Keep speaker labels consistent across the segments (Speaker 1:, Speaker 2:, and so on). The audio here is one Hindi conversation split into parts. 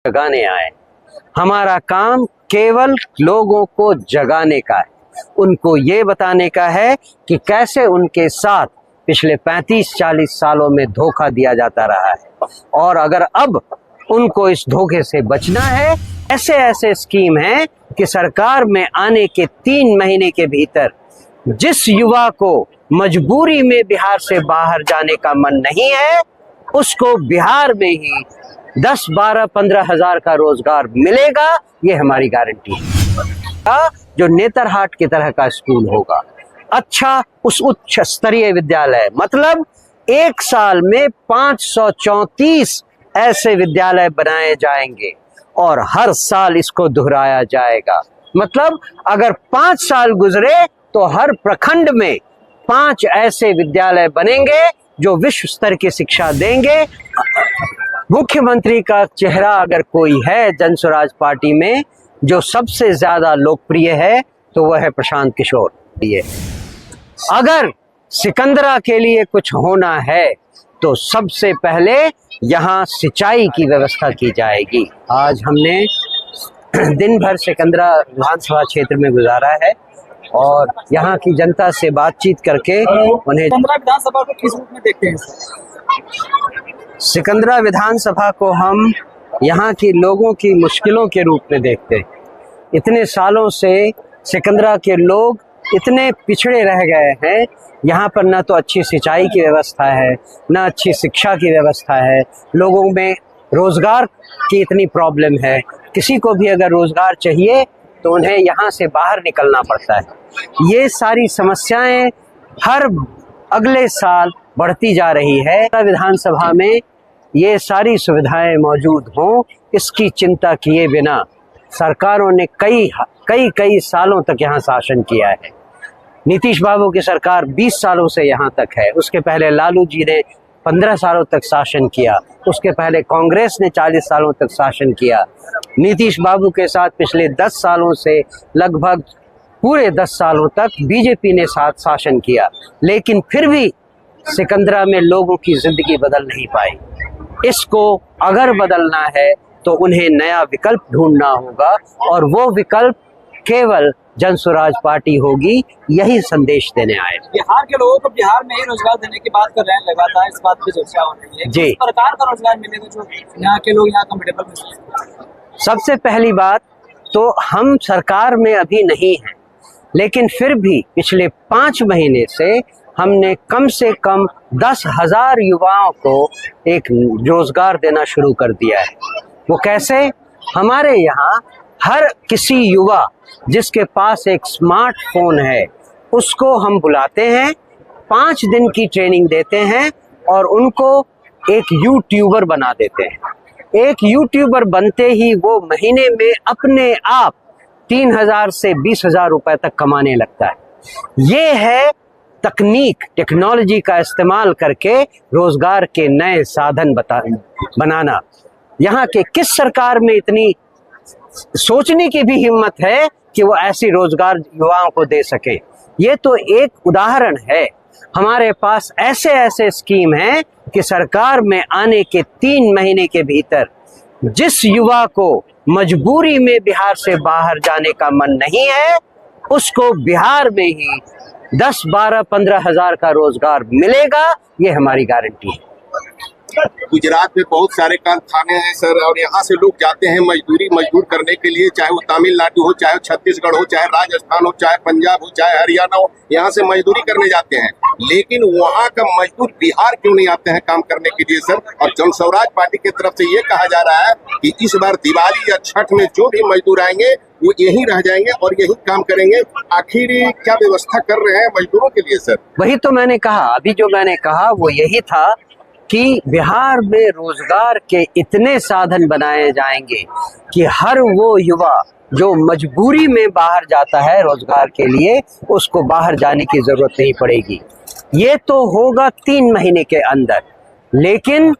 Speaker 1: जगाने आए। हमारा काम केवल लोगों को जगाने का है, उनको ये बताने का है कि कैसे उनके साथ पिछले 35-40 सालों में धोखा दिया जाता रहा है, और अगर अब उनको इस धोखे से बचना है, ऐसे ऐसे स्कीम हैं कि सरकार में आने के 3 महीने के भीतर जिस युवा को मजबूरी में बिहार से बाहर जाने का मन नहीं है, उसको बिहार में ही 10, 12, 15 हजार का रोजगार मिलेगा। ये हमारी गारंटी है। जो नेतरहाट की तरह का स्कूल होगा, अच्छा उस उच्च स्तरीय विद्यालय, मतलब 1 साल में 534 ऐसे विद्यालय बनाए जाएंगे और हर साल इसको दोहराया जाएगा। मतलब अगर 5 साल गुजरे तो हर प्रखंड में 5 ऐसे विद्यालय बनेंगे जो विश्व स्तर की शिक्षा देंगे। मुख्यमंत्री का चेहरा अगर कोई है जनस्वराज पार्टी में जो सबसे ज्यादा लोकप्रिय है तो वह है प्रशांत किशोर। अगर सिकंदरा के लिए कुछ होना है तो सबसे पहले यहाँ सिंचाई की व्यवस्था की जाएगी। आज हमने दिन भर सिकंदरा विधानसभा क्षेत्र में गुजारा है और यहाँ की जनता से बातचीत करके उन्हें
Speaker 2: विधानसभा को किस रूप में देखते हैं?
Speaker 1: सिकंदरा विधानसभा को हम यहाँ की लोगों की मुश्किलों के रूप में देखते हैं। इतने सालों से सिकंदरा के लोग इतने पिछड़े रह गए हैं। यहाँ पर न तो अच्छी सिंचाई की व्यवस्था है, न अच्छी शिक्षा की व्यवस्था है, लोगों में रोजगार की इतनी प्रॉब्लम है। किसी को भी अगर रोजगार चाहिए तो उन्हें यहाँ से बाहर निकलना पड़ता है। ये सारी समस्याएं हर अगले साल बढ़ती जा रही है। विधानसभा में ये सारी सुविधाएं मौजूद हों, इसकी चिंता किए बिना सरकारों ने कई सालों तक यहाँ शासन किया है। नीतीश बाबू की सरकार 20 सालों से यहाँ तक है, उसके पहले लालू जी ने 15 सालों तक शासन किया, उसके पहले कांग्रेस ने 40 सालों तक शासन किया। नीतीश बाबू के साथ पिछले 10 सालों से लगभग पूरे 10 सालों तक बीजेपी ने साथ शासन किया, लेकिन फिर भी सिकंदरा में लोगों की जिंदगी बदल नहीं पाई। इसको अगर बदलना है तो उन्हें नया विकल्प ढूंढना होगा और वो विकल्प केवल जनस्वराज पार्टी होगी। यही संदेश देने आए।
Speaker 2: बिहार के लोगों को बिहार में ही रोजगार देने की बात कर रहे हैं, लगातार इस बात पे चर्चा हो रही है। किस प्रकार का रोजगार मिलेगा जो यहाँ के लोग यहाँ कंफर्टेबल महसूस करें?
Speaker 1: सबसे पहली बात तो हम सरकार में अभी नहीं हैं, लेकिन फिर भी पिछले 5 महीने से हमने कम से कम 10,000 युवाओं को एक रोजगार देना शुरू कर दिया है। वो कैसे? हमारे यहाँ हर किसी युवा जिसके पास एक स्मार्टफोन है उसको हम बुलाते हैं, 5 दिन की ट्रेनिंग देते हैं और उनको एक यूट्यूबर बना देते हैं। एक यूट्यूबर बनते ही वो महीने में अपने आप 3,000 से 20,000 रुपए तक कमाने लगता है। ये है तकनीक, टेक्नोलॉजी का इस्तेमाल करके रोजगार के नए साधन बनाना। यहाँ के किस सरकार में इतनी सोचने की भी हिम्मत है कि वो ऐसी रोजगार युवाओं को दे सके? ये तो एक उदाहरण है। हमारे पास ऐसे ऐसे स्कीम हैं कि सरकार में आने के 3 महीने के भीतर जिस युवा को मजबूरी में बिहार से बाहर जाने का मन नहीं है, उसको बिहार में ही 10, 12, 15 हजार का रोजगार मिलेगा। ये हमारी गारंटी है।
Speaker 3: गुजरात में बहुत सारे कारखाने हैं सर, और यहाँ से लोग जाते हैं मजदूर करने के लिए, चाहे वो तमिलनाडु हो, चाहे छत्तीसगढ़ हो, चाहे राजस्थान हो, चाहे पंजाब हो, चाहे हरियाणा हो, यहाँ से मजदूरी करने जाते हैं। लेकिन वहाँ का मजदूर बिहार क्यों नहीं आते हैं काम करने के लिए सर? और जनस्वराज पार्टी की तरफ से ये कहा जा रहा है कि इस बार दिवाली या छठ में जो भी मजदूर आएंगे वो यहीं रह जाएंगे और यहीं काम करेंगे। आखिर क्या व्यवस्था कर रहे हैं मजदूरों के लिए सर?
Speaker 1: वही तो मैंने कहा, अभी जो मैंने कहा वो यही था कि बिहार में रोजगार के इतने साधन बनाए जाएंगे कि हर वो युवा जो मजबूरी में बाहर जाता है रोजगार के लिए, उसको बाहर जाने की जरूरत नहीं पड़ेगी। ये तो होगा 3 महीने के अंदर, लेकिन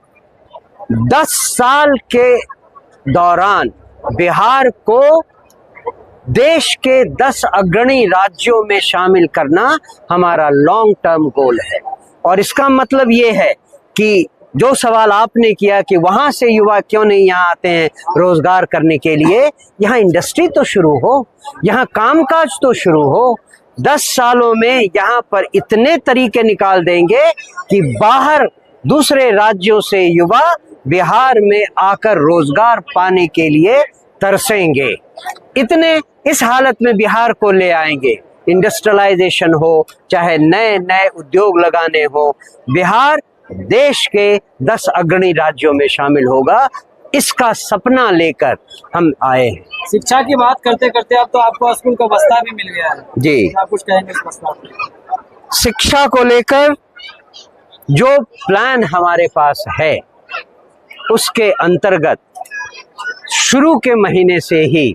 Speaker 1: 10 साल के दौरान बिहार को देश के 10 अग्रणी राज्यों में शामिल करना हमारा लॉन्ग टर्म गोल है। और इसका मतलब ये है कि जो सवाल आपने किया कि वहां से युवा क्यों नहीं यहाँ आते हैं रोजगार करने के लिए, यहाँ इंडस्ट्री तो शुरू हो, यहाँ कामकाज तो शुरू हो। 10 सालों में यहाँ पर इतने तरीके निकाल देंगे कि बाहर दूसरे राज्यों से युवा बिहार में आकर रोजगार पाने के लिए तरसेंगे। इतने इस हालत में बिहार को ले आएंगे। इंडस्ट्रियलाइजेशन हो, चाहे नए नए उद्योग लगाने हो, बिहार देश के 10 अग्रणी राज्यों में शामिल होगा। इसका सपना लेकर हम आए हैं।
Speaker 2: शिक्षा की बात करते करते अब तो आपको स्कूल का बस्ता भी मिल गया है
Speaker 1: जी,
Speaker 2: आप कुछ कहेंगे इस बस्ता पर?
Speaker 1: शिक्षा को लेकर जो प्लान हमारे पास है उसके अंतर्गत शुरू के महीने से ही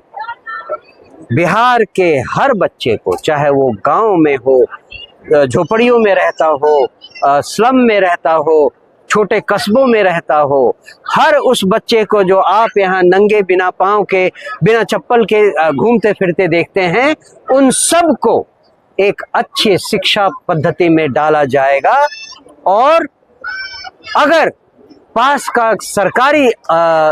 Speaker 1: बिहार के हर बच्चे को, चाहे वो गांव में हो, झोपड़ियों में रहता हो, स्लम में रहता हो, छोटे कस्बों में रहता हो, हर उस बच्चे को जो आप यहाँ नंगे बिना पाँव के, बिना चप्पल के घूमते फिरते देखते हैं, उन सब को एक अच्छी शिक्षा पद्धति में डाला जाएगा। और अगर पास का सरकारी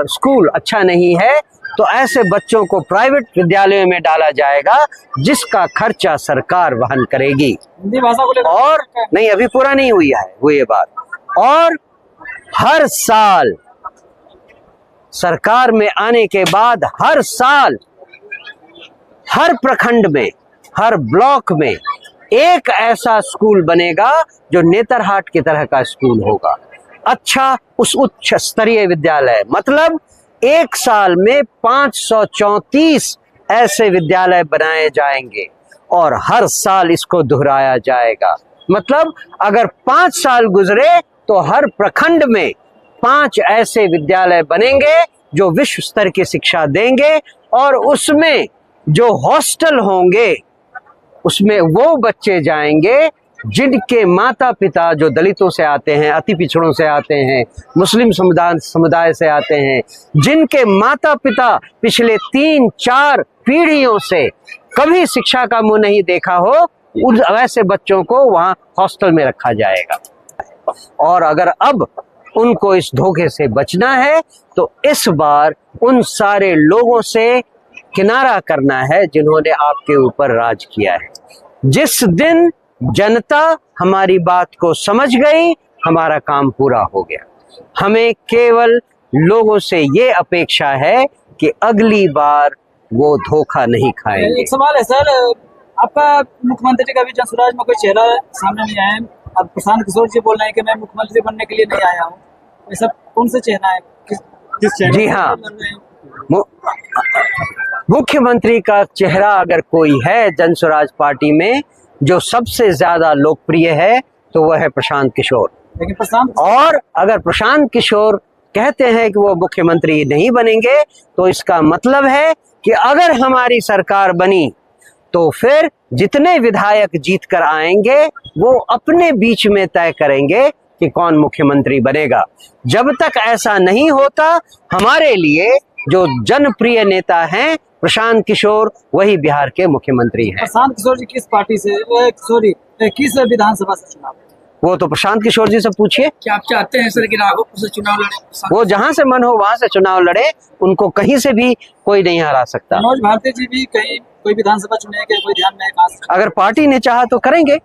Speaker 1: स्कूल अच्छा नहीं है तो ऐसे बच्चों को प्राइवेट विद्यालयों में डाला जाएगा जिसका खर्चा सरकार वहन करेगी।
Speaker 2: हिंदी भाषा को लेकर
Speaker 1: और नहीं, अभी पूरा नहीं हुई है वो ये बात। और हर साल सरकार में आने के बाद हर साल हर प्रखंड में, हर ब्लॉक में एक ऐसा स्कूल बनेगा जो नेतरहाट की तरह का स्कूल होगा। अच्छा, उस उच्च स्तरीय विद्यालय, मतलब एक साल में 534 ऐसे विद्यालय बनाए जाएंगे और हर साल इसको दोहराया जाएगा। मतलब अगर 5 साल गुजरे तो हर प्रखंड में 5 ऐसे विद्यालय बनेंगे जो विश्व स्तर की शिक्षा देंगे। और उसमें जो हॉस्टल होंगे उसमें वो बच्चे जाएंगे जिनके माता पिता जो दलितों से आते हैं, अति पिछड़ों से आते हैं, मुस्लिम समुदाय से आते हैं, जिनके माता पिता पिछले 3-4 पीढ़ियों से कभी शिक्षा का मुंह नहीं देखा हो, उन वैसे बच्चों को वहां हॉस्टल में रखा जाएगा। और अगर अब उनको इस धोखे से बचना है तो इस बार उन सारे लोगों से किनारा करना है जिन्होंने आपके ऊपर राज किया है। जिस दिन जनता हमारी बात को समझ गई, हमारा काम पूरा हो गया। हमें केवल लोगों से ये अपेक्षा है कि अगली बार वो धोखा नहीं खाएंगे।
Speaker 2: एक सवाल है सर, आपका मुख्यमंत्री का भी जनसुराज में कोई चेहरा सामने नहीं आया है। अब प्रशांत किशोर जी बोल रहे हैं कि मैं मुख्यमंत्री बनने के लिए नहीं आया हूँ। ऐसा कौन सा चेहरा है? किस चेहरा?
Speaker 1: जी हाँ, मुख्यमंत्री का चेहरा अगर कोई है जनसुराज पार्टी में जो सबसे ज्यादा लोकप्रिय है तो वह है प्रशांत किशोर।
Speaker 2: लेकिन प्रशांत,
Speaker 1: और अगर प्रशांत किशोर कहते हैं कि वो मुख्यमंत्री नहीं बनेंगे तो इसका मतलब है कि अगर हमारी सरकार बनी तो फिर जितने विधायक जीत कर आएंगे वो अपने बीच में तय करेंगे कि कौन मुख्यमंत्री बनेगा। जब तक ऐसा नहीं होता, हमारे लिए जो जनप्रिय नेता हैं प्रशांत किशोर, वही बिहार के मुख्यमंत्री हैं।
Speaker 2: प्रशांत किशोर जी किस पार्टी से, किस विधानसभा से चुनाव?
Speaker 1: वो तो प्रशांत किशोर जी से पूछिए।
Speaker 2: क्या आप चाहते हैं सर कि राघोपुर से चुनाव लड़े?
Speaker 1: वो जहां से मन हो वहां से चुनाव लड़े, उनको कहीं से भी कोई नहीं हरा सकता।
Speaker 2: मनोज भारती जी भी कहीं कोई विधानसभा चुने के कोई ध्यान नहीं?
Speaker 1: अगर पार्टी ने चाहा तो करेंगे,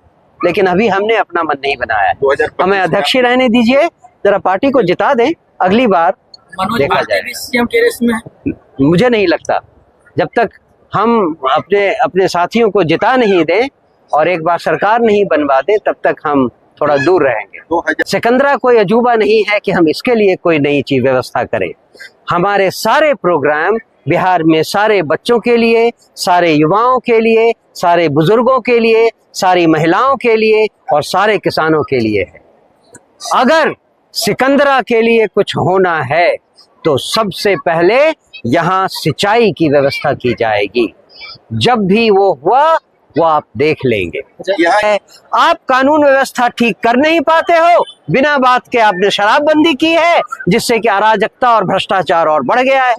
Speaker 1: लेकिन अभी हमने अपना मन नहीं बनाया है। हमें अध्यक्ष ही रहने दीजिए, जरा पार्टी को जिता दें, अगली बार देखा जाएगा।
Speaker 2: सीएम के रेस में
Speaker 1: मुझे नहीं लगता, जब तक हम अपने साथियों को जिता नहीं दें और एक बार सरकार नहीं बनवा दें, तब तक हम थोड़ा दूर रहेंगे। सिकंदरा कोई अजूबा नहीं है कि हम इसके लिए कोई नई चीज व्यवस्था करें। हमारे सारे प्रोग्राम बिहार में सारे बच्चों के लिए, सारे युवाओं के लिए, सारे बुजुर्गों के लिए, सारी महिलाओं के लिए और सारे किसानों के लिए है। अगर सिकंदरा के लिए कुछ होना है तो सबसे पहले यहाँ सिंचाई की व्यवस्था की जाएगी। जब भी वो हुआ वो आप देख लेंगे। आप कानून व्यवस्था ठीक कर नहीं पाते हो, बिना बात के आपने शराबबंदी की है जिससे कि अराजकता और भ्रष्टाचार और बढ़ गया है।